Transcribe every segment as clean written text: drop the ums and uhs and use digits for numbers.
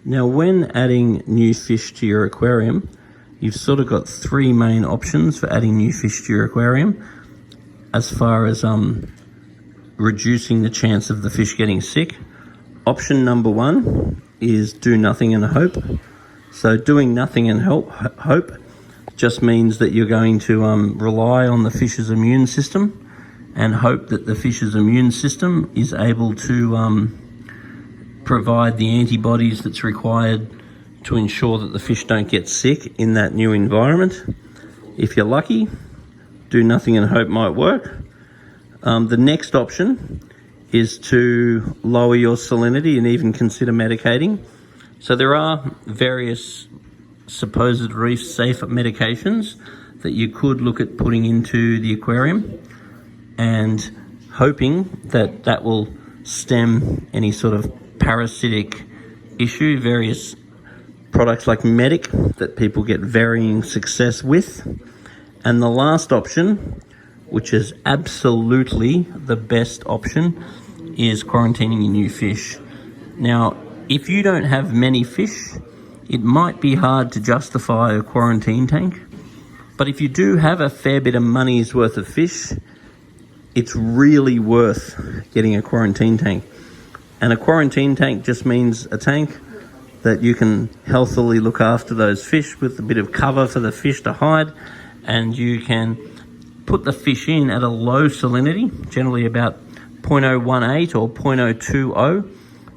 Now, when adding new fish to your aquarium, you've sort of got three main options for adding new fish to your aquarium as far as reducing the chance of the fish getting sick. Option number one is do nothing and hope. So doing nothing and hope just means that you're going to rely on the fish's immune system and hope that the fish's immune system is able to provide the antibodies that's required to ensure that the fish don't get sick in that new environment. If you're lucky, do nothing and hope might work. The next option is to lower your salinity and even consider medicating. So there are various supposed reef safe medications that you could look at putting into the aquarium and hoping that that will stem any sort of parasitic issue. Various products like Majestic that people get varying success with. And the last option, which is absolutely the best option, is quarantining your new fish. Now, if you don't have many fish, it might be hard to justify a quarantine tank. But if you do have a fair bit of money's worth of fish, it's really worth getting a quarantine tank. And a quarantine tank just means a tank that you can healthily look after those fish with a bit of cover for the fish to hide, and you can put the fish in at a low salinity, generally about 0.018 or 0.020,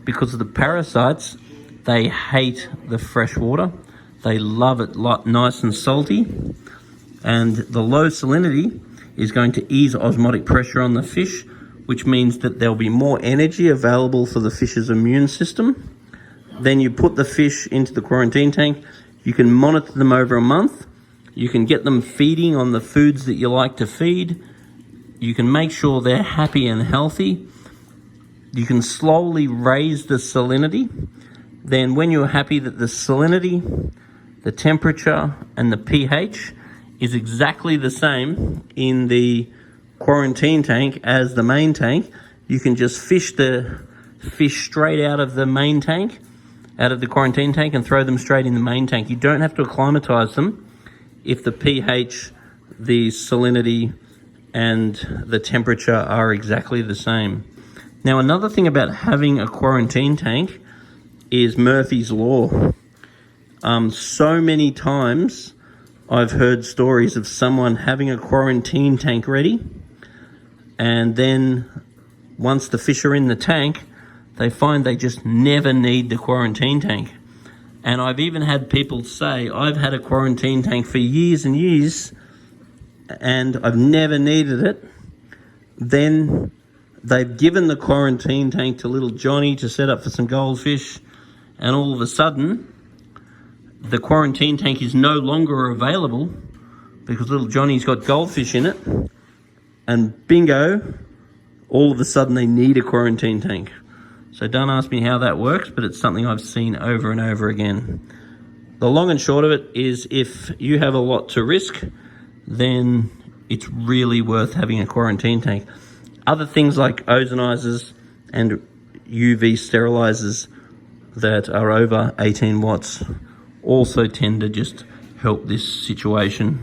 because of the parasites. They hate the fresh water. They love it nice and salty. And the low salinity is going to ease osmotic pressure on the fish, which means that there'll be more energy available for the fish's immune system. Then you put the fish into the quarantine tank. You can monitor them over a month. You can get them feeding on the foods that you like to feed. You can make sure they're happy and healthy. You can slowly raise the salinity. Then when you're happy that the salinity, the temperature, and the pH is exactly the same in the quarantine tank as the main tank, you can just fish the fish straight out of the main tank, out of the quarantine tank, and throw them straight in the main tank. You don't have to acclimatize them if the pH, the salinity, and the temperature are exactly the same. Now, another thing about having a quarantine tank is Murphy's Law. So many times I've heard stories of someone having a quarantine tank ready, and then once the fish are in the tank, they find they just never need the quarantine tank. And I've even had people say, I've had a quarantine tank for years and years, and I've never needed it. Then they've given the quarantine tank to little Johnny to set up for some goldfish, and all of a sudden, the quarantine tank is no longer available because little Johnny's got goldfish in it, and bingo, all of a sudden they need a quarantine tank. So don't ask me how that works, but it's something I've seen over and over again. The long and short of it is, if you have a lot to risk, then it's really worth having a quarantine tank. Other things like ozonizers and UV sterilizers that are over 18 watts also tend to just help this situation.